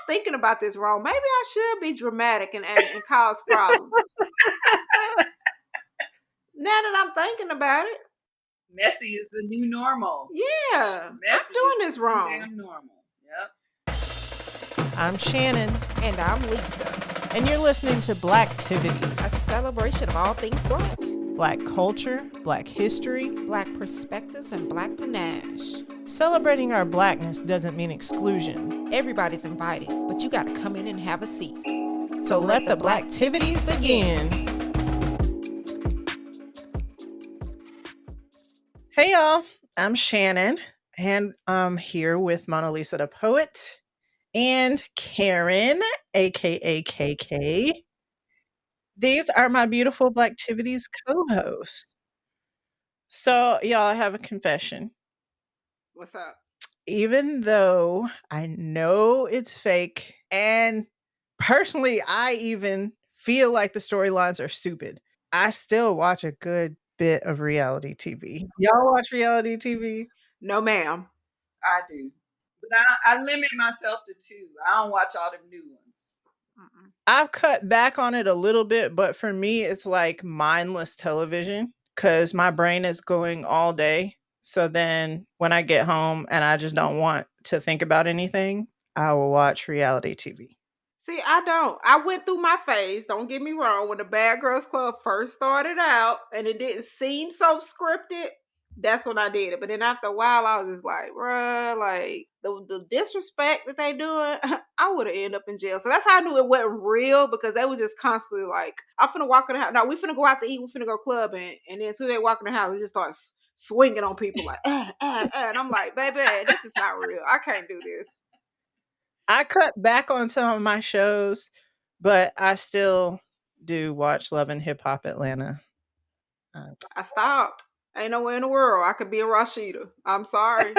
thinking about this wrong. Maybe I should be dramatic and cause problems. Now that I'm thinking about it. Messy is the new normal. Yeah. Messy I'm doing is this wrong. Damn normal. Yep. I'm Shannon. And I'm Lisa. And you're listening to Blacktivities, a celebration of all things Black. Black culture, Black history, Black perspectives, and Black panache. Celebrating our Blackness doesn't mean exclusion. Everybody's invited, but you gotta come in and have a seat. So let the Blacktivities begin. Hey y'all, I'm Shannon, and I'm here with Mona Lisa the Poet and Karen, aka KK. These are my beautiful Blacktivities co-hosts. So y'all, I have a confession. What's up? Even though I know it's fake, and personally, I even feel like the storylines are stupid, I still watch a good bit of reality TV. Y'all watch reality TV? No, ma'am. I do. But I limit myself to 2. I don't watch all them new ones. I've cut back on it a little bit, but for me, it's like mindless television because my brain is going all day. So then when I get home and I just don't want to think about anything, I will watch reality TV. See, I don't. I went through my phase, don't get me wrong, when the Bad Girls Club first started out and it didn't seem so scripted, that's when I did it. But then after a while, I was just like, bruh, like, the disrespect that they doing, I would have ended up in jail. So that's how I knew it wasn't real, because they was just constantly like, I'm finna walk in the house. No, we finna go out to eat, we finna go clubbing. And then as soon as they walk in the house, they just start swinging on people like, and I'm like, baby, this is not real. I can't do this. I cut back on some of my shows, but I still do watch Love and Hip Hop Atlanta. I stopped. Ain't nowhere in the world I could be a Rashida. I'm sorry.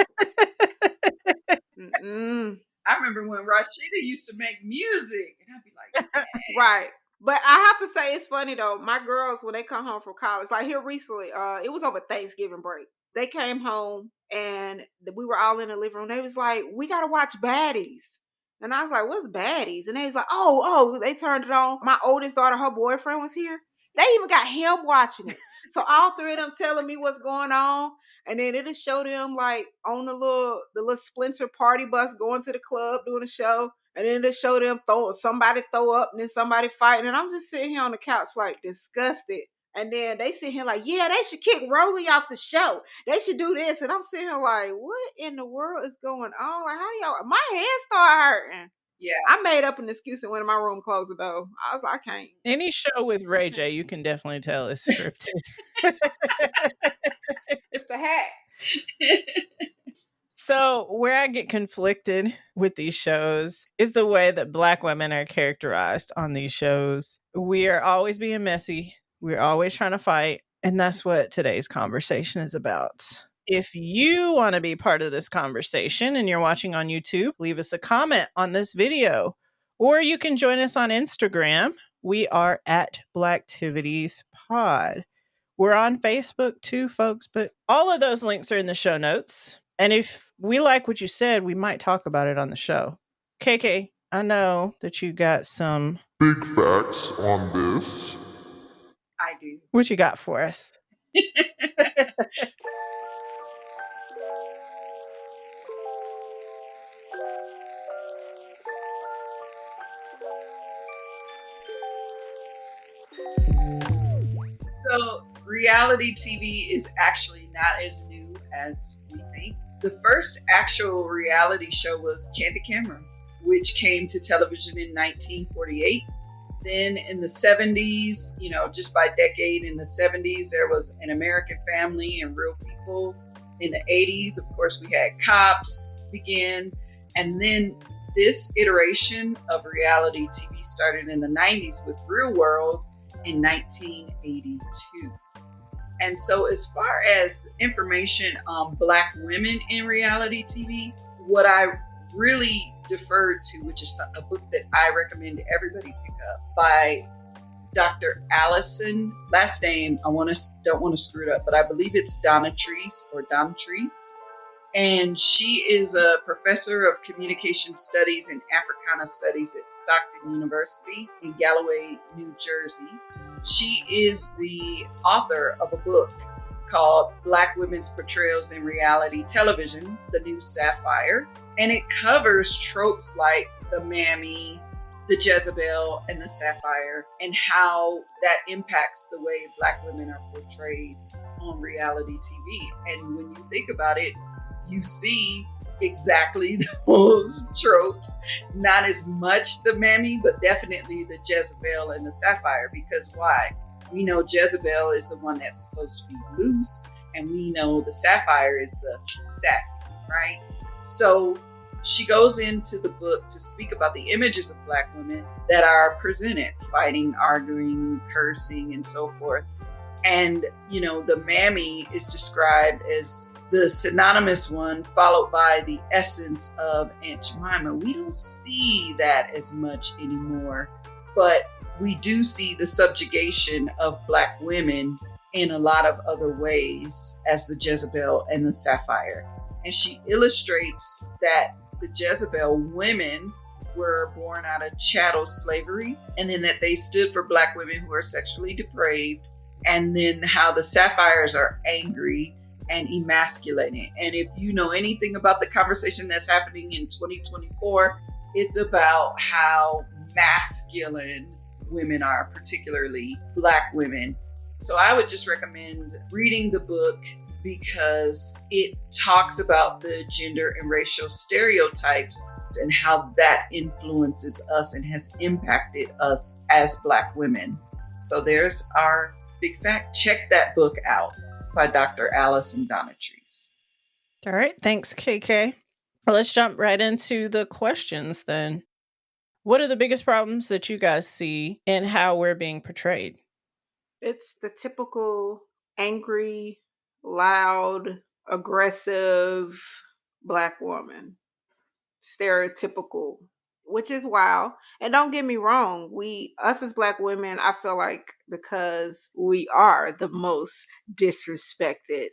I remember when Rashida used to make music, and I'd be like, dang. Right. But I have to say, it's funny though. My girls, when they come home from college, like here recently, it was over Thanksgiving break. They came home and we were all in the living room. They was like, we got to watch Baddies. And I was like, what's Baddies? And they was like, oh, they turned it on. My oldest daughter, her boyfriend was here. They even got him watching it. So all 3 of them telling me what's going on. And then it'll show them like on the little splinter party bus going to the club doing a show. And then it'll show them somebody throw up and then somebody fighting. And I'm just sitting here on the couch like disgusted. And then they sit here like, yeah, they should kick Rolly off the show. They should do this. And I'm sitting here like, what in the world is going on? Like, how do y'all, my hands start hurting. Yeah. I made up an excuse and went in my room, closed the door. I was like, I can't. Any show with Ray J, you can definitely tell is scripted. It's the hat. So where I get conflicted with these shows is the way that Black women are characterized on these shows. We are always being messy. We're always trying to fight. And that's what today's conversation is about. If you want to be part of this conversation and you're watching on YouTube, leave us a comment on this video. Or you can join us on Instagram. We are at Blacktivities Pod. We're on Facebook too, folks, but all of those links are in the show notes. And if we like what you said, we might talk about it on the show. KK, I know that you got some big facts on this. I do. What you got for us? So reality TV is actually not as new as we think. The first actual reality show was Candid Camera, which came to television in 1948. Then in the 70s, just by decade, in the 70s, there was An American Family and Real People. In the 80s, of course, we had Cops begin. And then this iteration of reality TV started in the 90s with Real World in 1982. And so as far as information on Black women in reality TV, what I really deferred to, which is a book that I recommend to everybody pick up, by Dr. Allison, last name, don't want to screw it up, but I believe it's Donatrice. And she is a professor of communication studies in kind of studies at Stockton University in Galloway, New Jersey. She is the author of a book called Black Women's Portrayals in Reality Television, The New Sapphire. And it covers tropes like the mammy, the Jezebel, and the Sapphire, and how that impacts the way Black women are portrayed on reality TV. And when you think about it, you see exactly those tropes. Not as much the mammy, but definitely the Jezebel and the Sapphire. Because why? We know Jezebel is the one that's supposed to be loose, and we know the Sapphire is the sassy, right? So she goes into the book to speak about the images of Black women that are presented, fighting, arguing, cursing, and so forth. And, you know, the mammy is described as the synonymous one, followed by the essence of Aunt Jemima. We don't see that as much anymore, but we do see the subjugation of Black women in a lot of other ways as the Jezebel and the Sapphire. And she illustrates that the Jezebel women were born out of chattel slavery, and then that they stood for Black women who are sexually depraved, and then how the Sapphires are angry and emasculating. And if you know anything about the conversation that's happening in 2024, it's about how masculine women are, particularly Black women. So I would just recommend reading the book because it talks about the gender and racial stereotypes and how that influences us and has impacted us as Black women. So there's our big fact. Check that book out by Dr. Allison Donatrice. All right. Thanks, KK. Let's jump right into the questions then. What are the biggest problems that you guys see in how we're being portrayed? It's the typical angry, loud, aggressive Black woman. Stereotypical, which is wild. And don't get me wrong, us as Black women, I feel like because we are the most disrespected,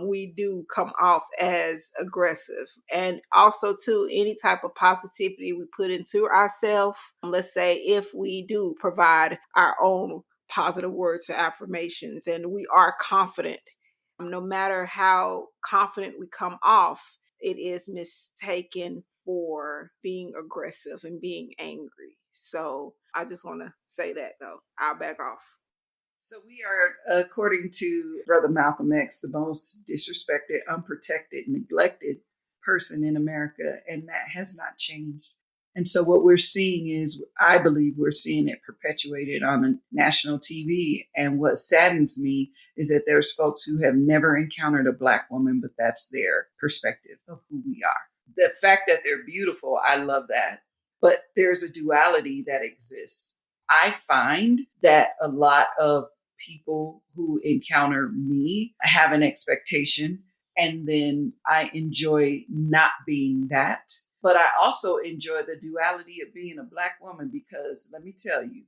we do come off as aggressive. And also, too, any type of positivity we put into ourselves, let's say if we do provide our own positive words and affirmations and we are confident, no matter how confident we come off, it is mistaken for being aggressive and being angry. So I just want to say that though. I'll back off. So we are, according to Brother Malcolm X, the most disrespected, unprotected, neglected person in America, and that has not changed. And so what we're seeing is, I believe we're seeing it perpetuated on the national TV. And what saddens me is that there's folks who have never encountered a Black woman, but that's their perspective of who we are. The fact that they're beautiful, I love that. But there's a duality that exists. I find that a lot of people who encounter me have an expectation, and then I enjoy not being that. But I also enjoy the duality of being a Black woman, because let me tell you,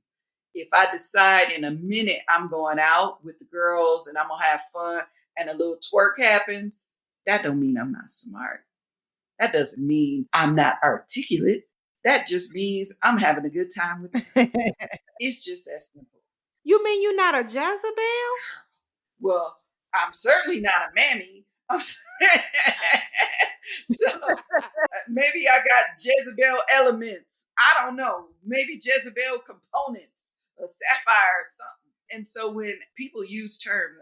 if I decide in a minute I'm going out with the girls and I'm going to have fun and a little twerk happens, that don't mean I'm not smart. That doesn't mean I'm not articulate. That just means I'm having a good time with the girls. It's just that simple. You mean you're not a Jezebel? Well, I'm certainly not a mammy. So maybe I got Jezebel elements. I don't know. Maybe Jezebel components, a sapphire or something. And so when people use terms,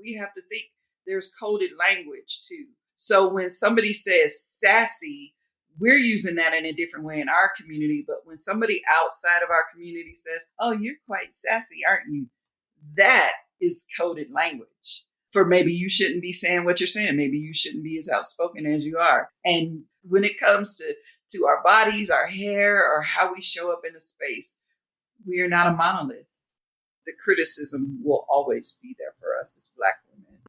we have to think there's coded language too. So when somebody says sassy, we're using that in a different way in our community. But when somebody outside of our community says, "Oh, you're quite sassy, aren't you?" That is coded language. For maybe you shouldn't be saying what you're saying. Maybe you shouldn't be as outspoken as you are. And when it comes to our bodies, our hair, or how we show up in a space, we are not a monolith. The criticism will always be there for us as Black women.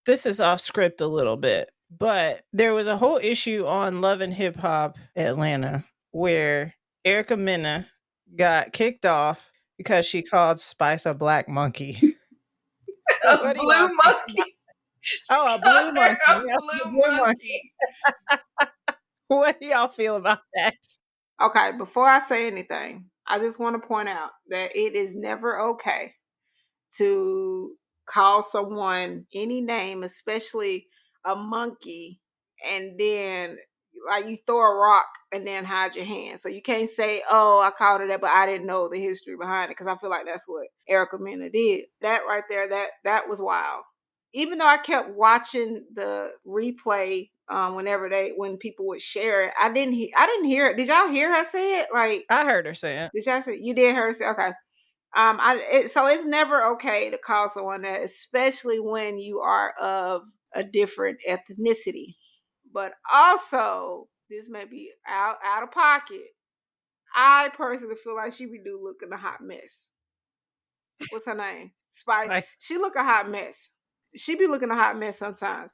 This is off script a little bit, but there was a whole issue on Love and Hip Hop Atlanta where Erica Mena got kicked off because she called Spice a black monkey. A blue monkey. Oh, a blue monkey. A blue monkey. What do y'all feel about that? Okay, before I say anything, I just want to point out that it is never okay to call someone any name, especially a monkey, and then like you throw a rock and then hide your hand. So you can't say, "Oh, I called her that, but I didn't know the history behind it," because I feel like that's what Erica Mena did. That right there, that was wild. Even though I kept watching the replay, when people would share it, I didn't hear it. Did y'all hear her say it? Like, I heard her say it. did y'all say you did hear her say? Okay. So it's never okay to call someone that, especially when you are of a different ethnicity. But also, this may be out of pocket. I personally feel like she be do looking a hot mess. What's her name? Spice. Like, She look a hot mess. She be looking a hot mess sometimes.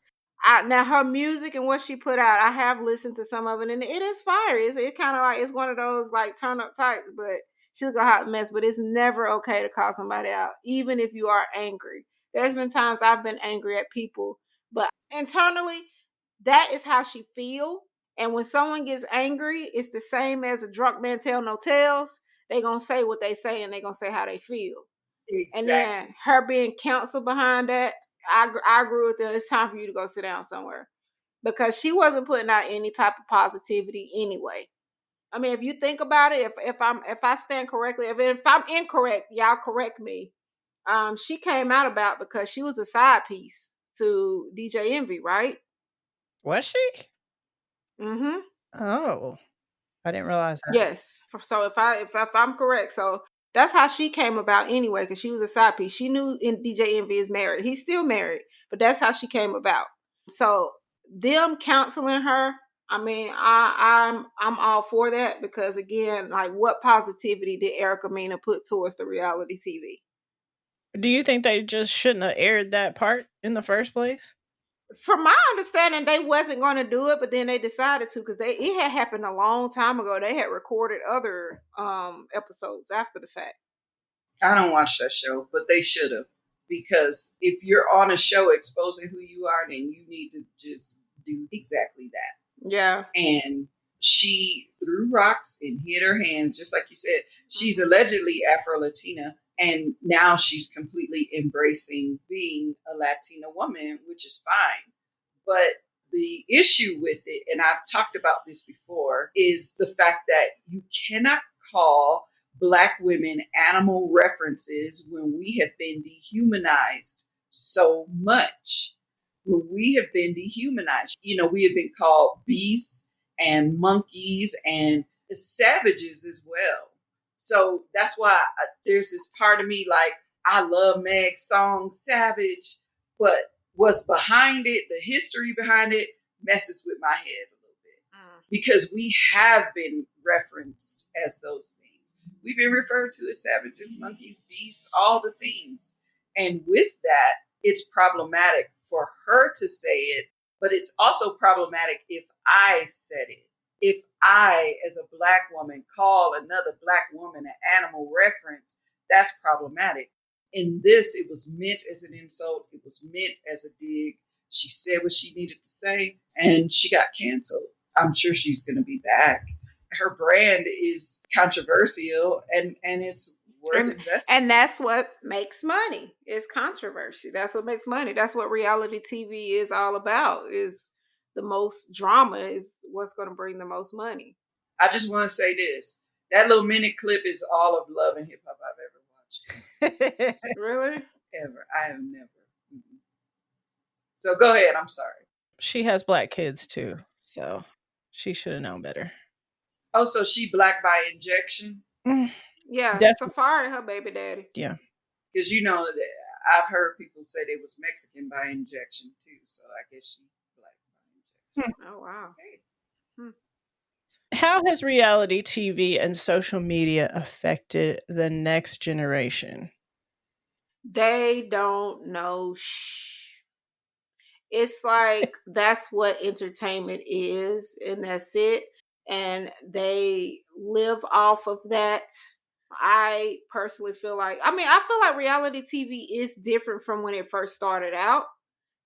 Now her music and what she put out, I have listened to some of it, and it is fire. It kind of like it's one of those like turn up types, but she look a hot mess. But it's never okay to call somebody out, even if you are angry. There's been times I've been angry at people, but internally, that is how she feel. And when someone gets angry, it's the same as a drunk man tell no tales. They gonna say what they say, and they gonna say how they feel. And Exactly. then her being counsel behind that, I agree with them. It's time for you to go sit down somewhere because she wasn't putting out any type of positivity anyway. I mean, if you think about it, if I stand correctly, if I'm incorrect, y'all correct me. She came out about because she was a side piece to DJ Envy, right? was she? Mm-hmm. Oh, I didn't realize that. Yes. So if I'm correct, so that's how she came about anyway, because she was a side piece. She knew DJ Envy is married. He's still married, but that's how she came about. So them counseling her, I mean, I'm all for that because again, like what positivity did Erica Mena put towards the reality TV? Do you think they just shouldn't have aired that part in the first place? From my understanding, they wasn't going to do it, but then they decided to because it had happened a long time ago. They had recorded other episodes after the fact. I don't watch that show, but they should have. Because if you're on a show exposing who you are, then you need to just do exactly that. Yeah. And she threw rocks and hit her hands, just like you said. She's allegedly Afro Latina, and now she's completely embracing being a Latina woman, which is fine. But the issue with it, and I've talked about this before, is the fact that you cannot call Black women animal references when we have been dehumanized so much. When we have been dehumanized, we have been called beasts and monkeys and savages as well. So that's why there's this part of me like, I love Meg's song Savage, but what's behind it, the history behind it, messes with my head a little bit. Because we have been referenced as those things. We've been referred to as savages, monkeys, beasts, all the things. And with that, it's problematic for her to say it, but it's also problematic if I said it. If I, as a Black woman, call another Black woman an animal reference, that's problematic. In this, it was meant as an insult. It was meant as a dig. She said what she needed to say, and she got canceled. I'm sure she's going to be back. Her brand is controversial, and it's worth investing. And that's what makes money. Is controversy. That's what makes money. That's what reality TV is all about. Is the most drama is what's going to bring the most money. I just want to say this. That little minute clip is all of Love and Hip Hop I've ever watched. Really? Ever. I have never. Mm-mm. So go ahead. I'm sorry. She has Black kids too, so she should have known better. Oh, so she Black by injection? Yeah, Definitely. Safari, her baby daddy. Yeah. Because I've heard people say they was Mexican by injection too. So I guess she Black by injection. Oh wow. How has reality TV and social media affected the next generation? They don't know. It's like that's what entertainment is, and that's it. And they live off of that. I personally feel like, I feel like reality TV is different from when it first started out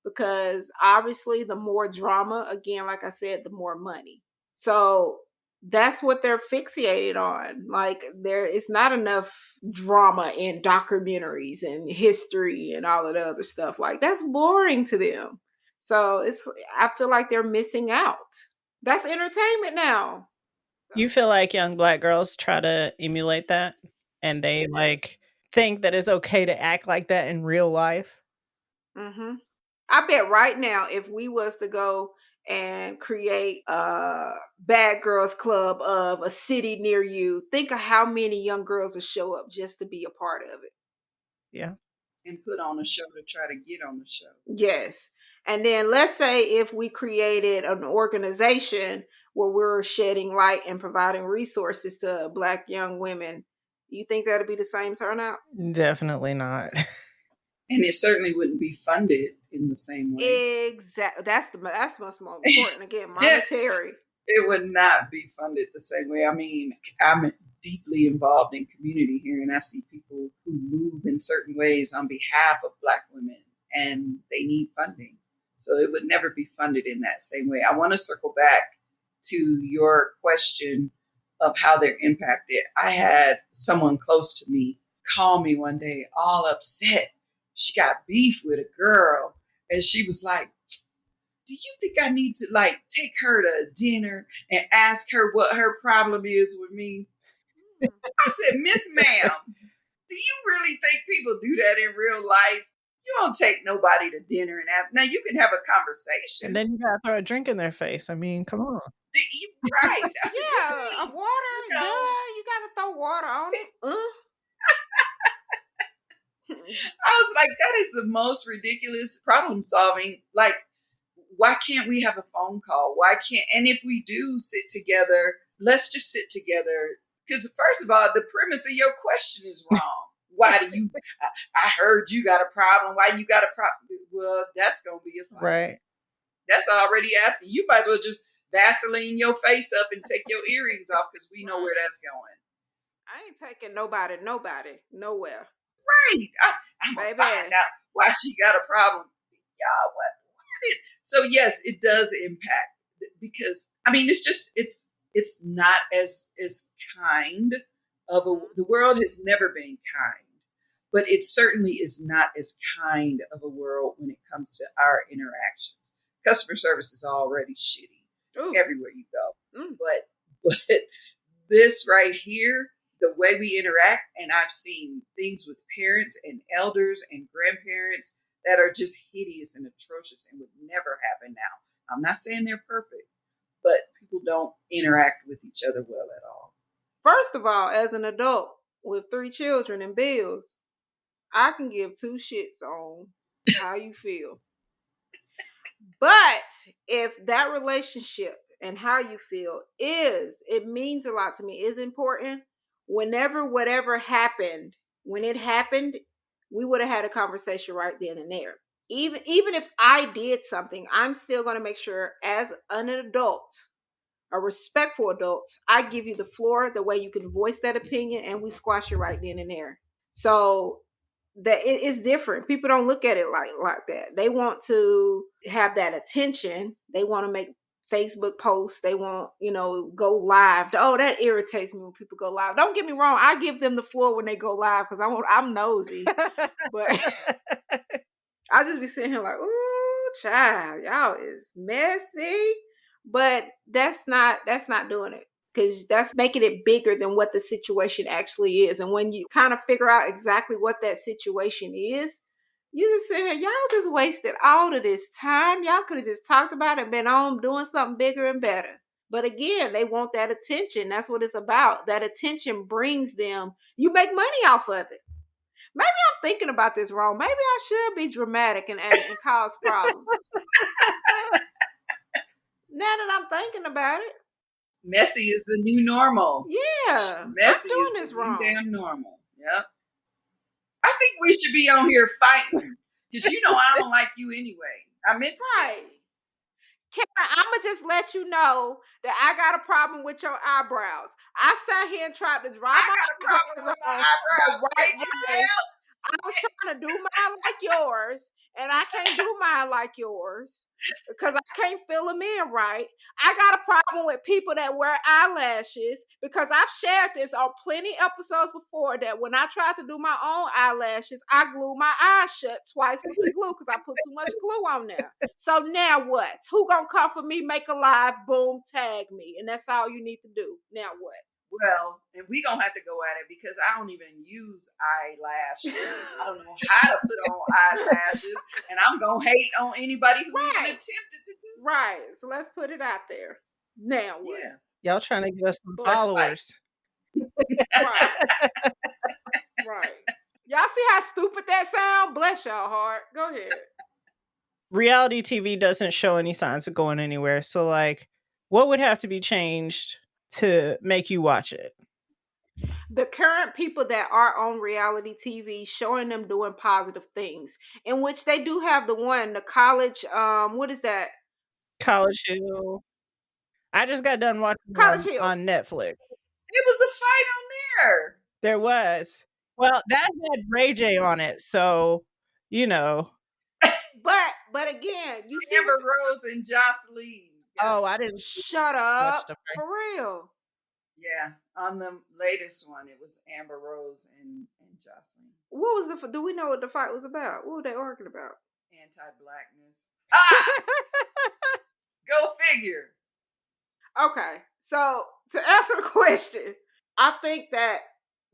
because obviously the more drama, again, like I said, the more money. So that's what they're fixated on. Like there is not enough drama in documentaries and history and all of the other stuff. Like that's boring to them. So it's I feel like they're missing out. That's entertainment now. You feel like young black girls try to emulate that and they like think that it's okay to act like that in real life? Mm-hmm. I bet right now, if we was to go and create a bad girls club of a city near you, think of how many young girls will show up just to be a part of it. Yeah. And put on a show to try to get on the show. Yes. And then let's say if we created an organization where we're shedding light and providing resources to black young women, you think that'd be the same turnout? Definitely not. And it certainly wouldn't be funded in the same way. Exactly. That's much more important. Again, monetary. It would not be funded the same way. I mean, I'm deeply involved in community here, and I see people who move in certain ways on behalf of Black women, and they need funding. So it would never be funded in that same way. I want to circle back to your question of how they're impacted. I had someone close to me call me one day, all upset. She got beef with a girl, and she was like, do you think I need to like take her to dinner and ask her what her problem is with me? I said, Miss Ma'am, do you really think people do that in real life? You don't take nobody to dinner and ask. Now you can have a conversation. And then you gotta throw a drink in their face. I mean, come on. Right. I said, this Yeah, ain't, water. you know. Duh, you gotta throw water on it. I was like, that is the most ridiculous problem solving. Like, why can't we have a phone call? Why can't, and if we do sit together, let's just sit together. Because first of all, the premise of your question is wrong. Why do you, I heard you got a problem. Why you got a problem? Well, that's going to be a fight. Right. That's already asking. You might as well just Vaseline your face up and take your earrings off because we know where that's going. I ain't taking nobody nowhere. Right. I'm going to find out why she got a problem. Y'all, what? So yes, it does impact because I mean it's not as kind of the world has never been kind, but it certainly is not as kind of a world when it comes to our interactions. Customer service is already shitty everywhere you go, but this right here, the way we interact, and I've seen things with parents and elders and grandparents that are just hideous and atrocious and would never happen now. I'm not saying they're perfect, but people don't interact with each other well at all. First of all, as an adult with 3 children and bills, I can give 2 shits on how you feel. But if that relationship and how you feel it means a lot to me, is important. Whenever whatever happened, when it happened, we would have had a conversation right then and there. Even if I did something, I'm still going to make sure as an adult, a respectful adult, I give you the floor, the way you can voice that opinion, and we squash it right then and there. So that it is different. People don't look at it like that. They want to have that attention. They want to make Facebook posts. They want, go live. Oh, that irritates me when people go live. Don't get me wrong. I give them the floor when they go live because I'm nosy. But I just be sitting here like, ooh, child, y'all is messy. But that's not doing it. Because that's making it bigger than what the situation actually is. And when you kind of figure out exactly what that situation is, you just sit here, y'all just wasted all of this time. Y'all could have just talked about it and been on doing something bigger and better. But again, they want that attention. That's what it's about. That attention brings them, you make money off of it. Maybe I'm thinking about this wrong. Maybe I should be dramatic and cause problems. Now that I'm thinking about it. Messy is the new normal. Yeah. Messy I'm doing is this the wrong. new damn normal. Yep. I think we should be on here fighting. Because I don't like you anyway. I meant to tell you. I'm going to just let you know that I got a problem with your eyebrows. I sat here and tried to draw my eyebrows on. Eyebrows. Right. I was trying to do mine like yours, and I can't do mine like yours because I can't fill them in right. I got a problem with people that wear eyelashes because I've shared this on plenty episodes before that when I tried to do my own eyelashes, I glued my eyes shut twice with the glue because I put too much glue on there. So now what? Who gonna come for me, make a live, boom, tag me? And that's all you need to do. Now what? Well, and we gonna have to go at it because I don't even use eyelashes. I don't know how to put on eyelashes, and I'm gonna hate on anybody who even Right. attempted to do. Right. So let's put it out there. Now what? Yes, Y'all trying to get us some But let's fight. followers. right. Right. Y'all see how stupid that sound? Bless y'all heart. Go ahead. Reality TV doesn't show any signs of going anywhere. So, like, what would have to be changed to make you watch it? The current people that are on reality TV showing them doing positive things, in which they do have the college, what is that? College Hill. I just got done watching it College Hill. on Netflix. It was a fight on there. There was. Well, that had Ray J on it, so you know. But again, you see Amber Rose and Jocelyn. Oh, I didn't shut much up. stuff. For real. Yeah, on the latest one, it was Amber Rose and Jocelyn. What was do we know what the fight was about? What were they arguing about? Anti-blackness. Ah! Go figure. Okay, so to answer the question, I think that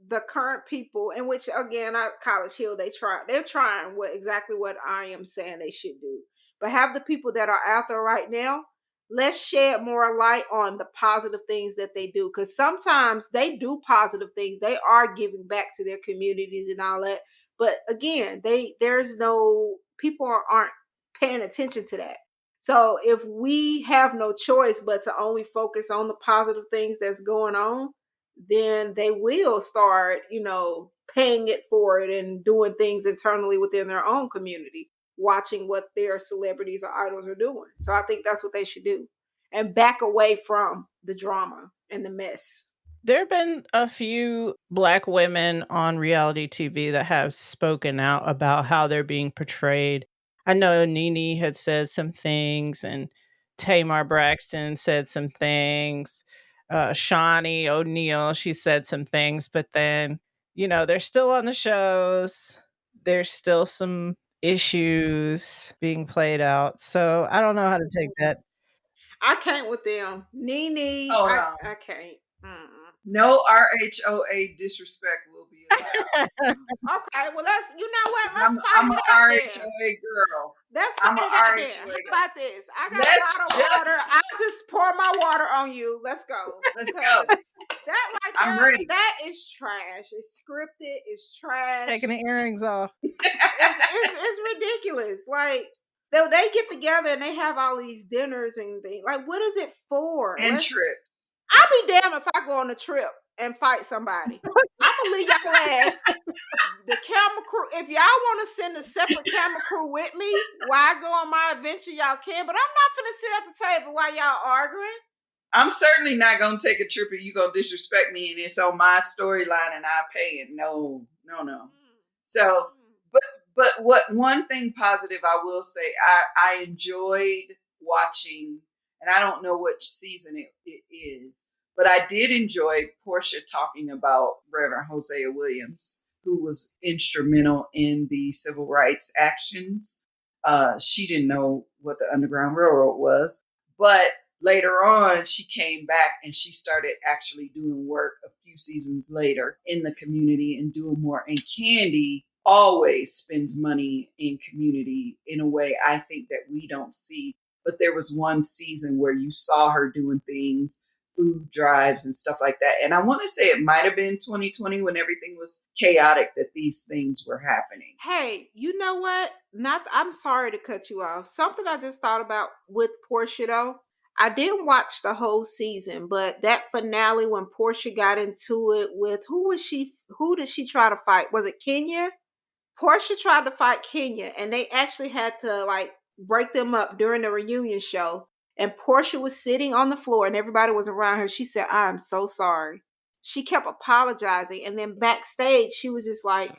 the current people, in which again, College Hill, they're trying exactly what I am saying they should do. But have the people that are out there right now, let's shed more light on the positive things that they do. Because sometimes they do positive things. They are giving back to their communities and all that. But again, there's no people aren't paying attention to that. So if we have no choice but to only focus on the positive things that's going on, then they will start, paying it for it and doing things internally within their own community, watching what their celebrities or idols are doing. So I think that's what they should do and back away from the drama and the mess. There have been a few Black women on reality TV that have spoken out about how they're being portrayed. I know Nene had said some things, and Tamar Braxton said some things. Shawnee O'Neal, she said some things, but then, they're still on the shows. There's still some issues being played out. So I don't know how to take that. I can't with them. Nene, Oh, I, no. I can't. Mm-mm. No RHOA disrespect will be allowed. Okay, well what? Let's I'm fight an it out RHOA then. girl. Let's I'm fight an it out then. RHOA How girl. about this? I got Let's a lot of just- water. I just pour my water on you. Let's go. Let's Because go. that right I'm there, ready. that is trash. It's scripted. It's trash. Taking the earrings off. It's ridiculous. Like they get together and they have all these dinners and things. Like, what is it for? And trips. I'll be damned if I go on a trip and fight somebody. I'm gonna leave y'all ass. The camera crew, if y'all want to send a separate camera crew with me while I go on my adventure, y'all can. But I'm not finna sit at the table while y'all arguing. I'm certainly not gonna take a trip and you gonna disrespect me and it's on my storyline and I pay it. No. So, but what one thing positive I will say, I enjoyed watching, and I don't know which season it is, but I did enjoy Portia talking about Reverend Hosea Williams, who was instrumental in the civil rights actions. She didn't know what the Underground Railroad was, but later on, she came back and she started actually doing work a few seasons later in the community and doing more. And Candy always spends money in community in a way I think that we don't see. But there was one season where you saw her doing things, food drives and stuff like that. And I want to say it might have been 2020 when everything was chaotic that these things were happening. Hey, you know what? I'm sorry to cut you off. Something I just thought about with Portia though. I didn't watch the whole season, but that finale when Portia got into it with who did she try to fight? Was it Kenya? Portia tried to fight Kenya and they actually had to like break them up during the reunion show. And Portia was sitting on the floor and everybody was around her. She said, "I'm so sorry." She kept apologizing. And then backstage, she was just like,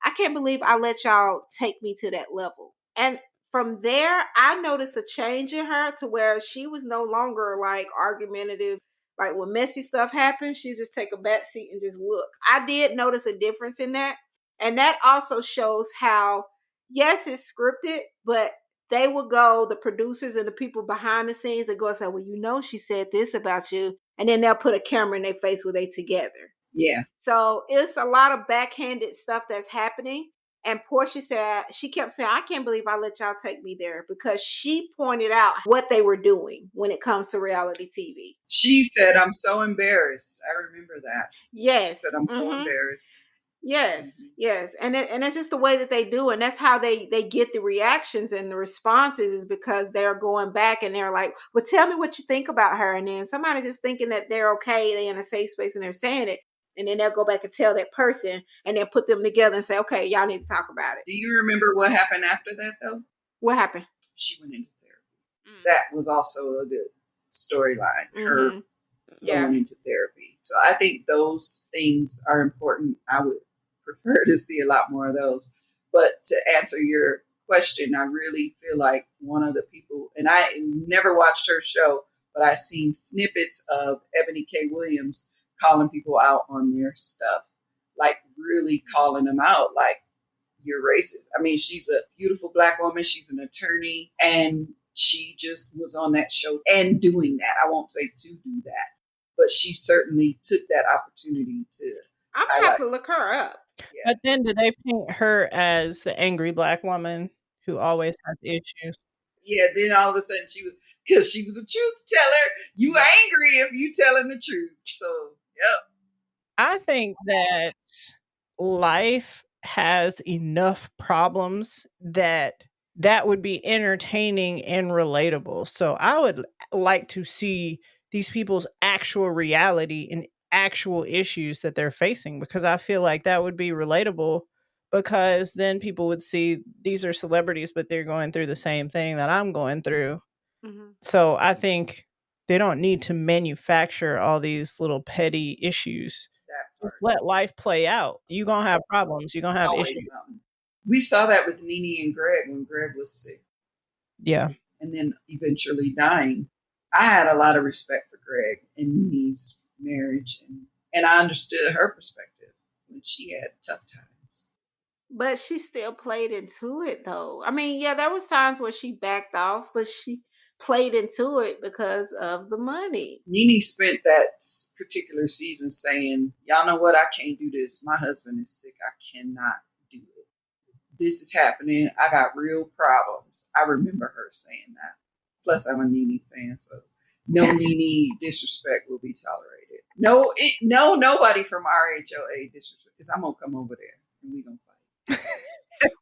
I can't believe I let y'all take me to that level. And from there, I noticed a change in her to where she was no longer like argumentative. Like when messy stuff happened, she just take a back seat and just look. I did notice a difference in that. And that also shows how, yes, it's scripted, but they will go, the producers and the people behind the scenes, and go and say, well, she said this about you. And then they'll put a camera in their face where they together. Yeah. So it's a lot of backhanded stuff that's happening. And Portia said, she kept saying, I can't believe I let y'all take me there, because she pointed out what they were doing when it comes to reality TV. She said, I'm so embarrassed. I remember that. Yes. She said, I'm so embarrassed. Yes, yes. And it's just the way that they do. And that's how they get the reactions and the responses, is because they're going back and they're like, well, tell me what you think about her. And then somebody's just thinking that they're okay, they're in a safe space and they're saying it. And then they'll go back and tell that person and then put them together and say, okay, y'all need to talk about it. Do you remember what happened after that, though? What happened? She went into therapy. That was also a good storyline. Her going into therapy. So I think those things are important. I would prefer to see a lot more of those. But to answer your question, I really feel like one of the people, and I never watched her show, but I've seen snippets of Ebony K. Williams calling people out on their stuff, like really calling them out, like, you're racist. I mean, she's a beautiful Black woman. She's an attorney, and she just was on that show and doing that. I won't say to do that, but she certainly took that opportunity to. I'm going to have to look her up. Yeah. But then do they paint her as the angry Black woman who always has issues? Yeah, then all of a sudden because she was a truth teller. You angry if you telling the truth. So, yep. I think that life has enough problems that would be entertaining and relatable. So I would like to see these people's actual reality and actual issues that they're facing, because I feel like that would be relatable, because then people would see these are celebrities, but they're going through the same thing that I'm going through. Mm-hmm. So I think they don't need to manufacture all these little petty issues. Just let life play out. You're going to have problems. You're going to have issues. Something. We saw that with Nene and Greg when Greg was sick. Yeah. And then eventually dying. I had a lot of respect for Greg and Nene's marriage. And I understood her perspective when she had tough times. But she still played into it, though. I mean, yeah, there was times where she backed off, but she played into it because of the money. Nene spent that particular season saying, y'all know what? I can't do this. My husband is sick. I cannot do it. This is happening. I got real problems. I remember her saying that. Plus, I'm a Nene fan, so no Nene disrespect will be tolerated. No, nobody from RHOA disrespect, because I'm going to come over there and we're going to fight.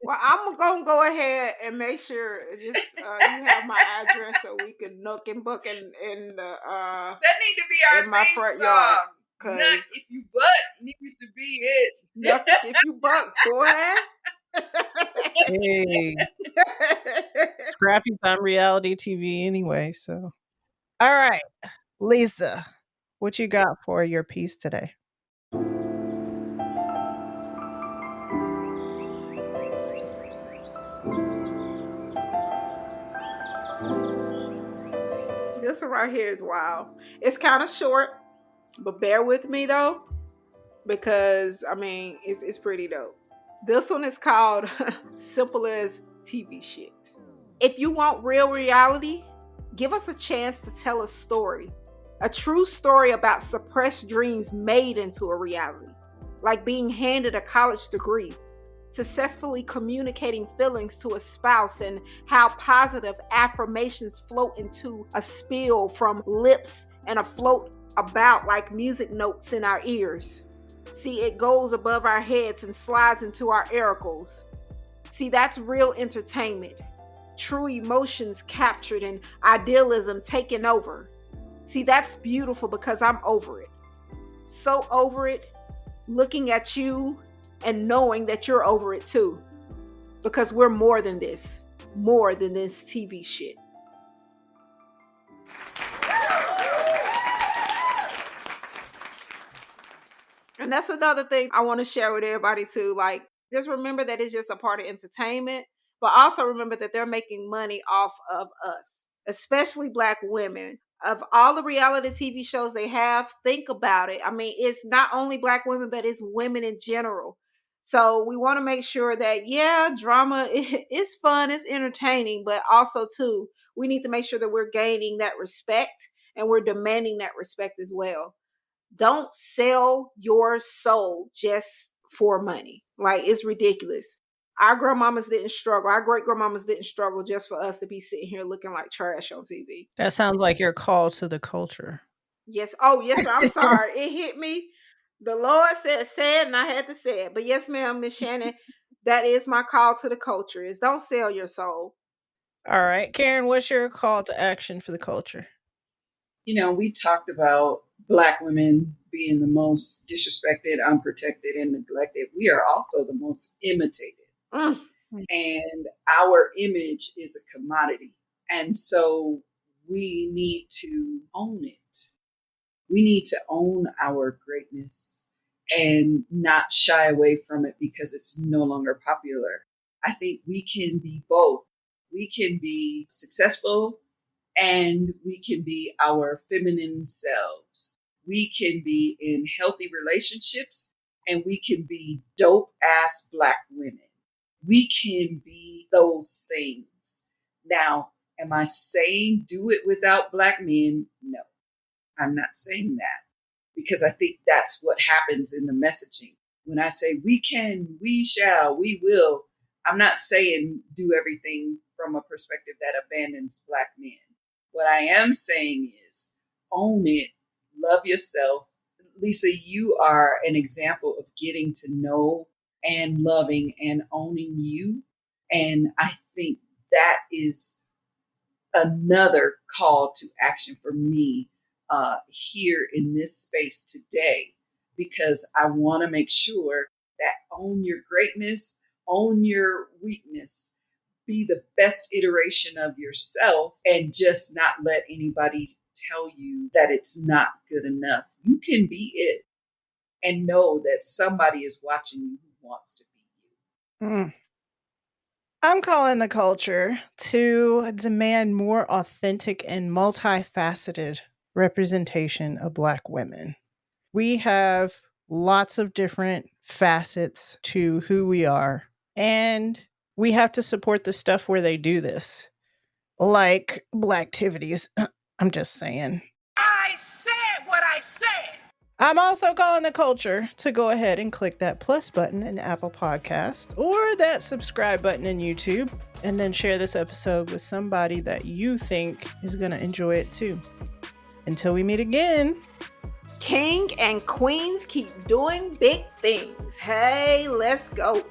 Well, I'm gonna go ahead and make sure just you have my address so we can nook and book in the that need to be our in my theme front song. yard. Nut if you butt needs to be it. Nut if you butt, boy. Hey. Scrappy's on reality TV anyway, so. All right, Lisa, what you got for your piece today? This one right here is wild. It's kind of short, but bear with me though, because I mean it's pretty dope. This one is called Simple as TV Shit. If you want real reality, give us a chance to tell a story. A true story about suppressed dreams made into a reality. Like being handed a college degree, successfully communicating feelings to a spouse, and how positive affirmations float into a spill from lips and afloat about like music notes in our ears. See, it goes above our heads and slides into our auricles. See, that's real entertainment. True emotions captured and idealism taken over. See, that's beautiful because I'm over it. So over it, looking at you and knowing that you're over it too. Because we're more than this TV shit. And that's another thing I want to share with everybody too. Like, Just remember that it's just a part of entertainment, but also remember that they're making money off of us, especially Black women. Of all the reality TV shows they have, think about it. I mean, it's not only Black women, but it's women in general. So we want to make sure that, yeah, drama is fun, it's entertaining, but also too, we need to make sure that we're gaining that respect and we're demanding that respect as well. Don't sell your soul just for money. Like, it's ridiculous. Our grandmamas didn't struggle. Our great grandmamas didn't struggle just for us to be sitting here looking like trash on TV. That sounds like your call to the culture. Yes. Oh, yes, sir. I'm sorry. It hit me. The Lord said, say it, and I had to say it. But yes, ma'am, Miss Shannon, that is my call to the culture is don't sell your soul. All right. Karen, what's your call to action for the culture? We talked about Black women being the most disrespected, unprotected, and neglected. We are also the most imitated. Mm. And our image is a commodity. And so we need to own it. We need to own our greatness and not shy away from it because it's no longer popular. I think we can be both. We can be successful and we can be our feminine selves. We can be in healthy relationships and we can be dope ass Black women. We can be those things. Now, am I saying do it without Black men? No, I'm not saying that because I think that's what happens in the messaging. When I say we can, we shall, we will, I'm not saying do everything from a perspective that abandons Black men. What I am saying is own it, love yourself. Lisa, you are an example of getting to know and loving and owning you. And I think that is another call to action for me here in this space today, because I want to make sure that own your greatness, own your weakness, be the best iteration of yourself, and just not let anybody tell you that it's not good enough. You can be it and know that somebody is watching you who wants to be you. Mm. I'm calling the culture to demand more authentic and multifaceted representation of Black women. We have lots of different facets to who we are, and we have to support the stuff where they do this, like Blacktivities. I'm just saying. I said what I said. I'm also calling the culture to go ahead and click that plus button in Apple Podcast or that subscribe button in YouTube, and then share this episode with somebody that you think is going to enjoy it too. Until we meet again. King and queens keep doing big things. Hey, let's go.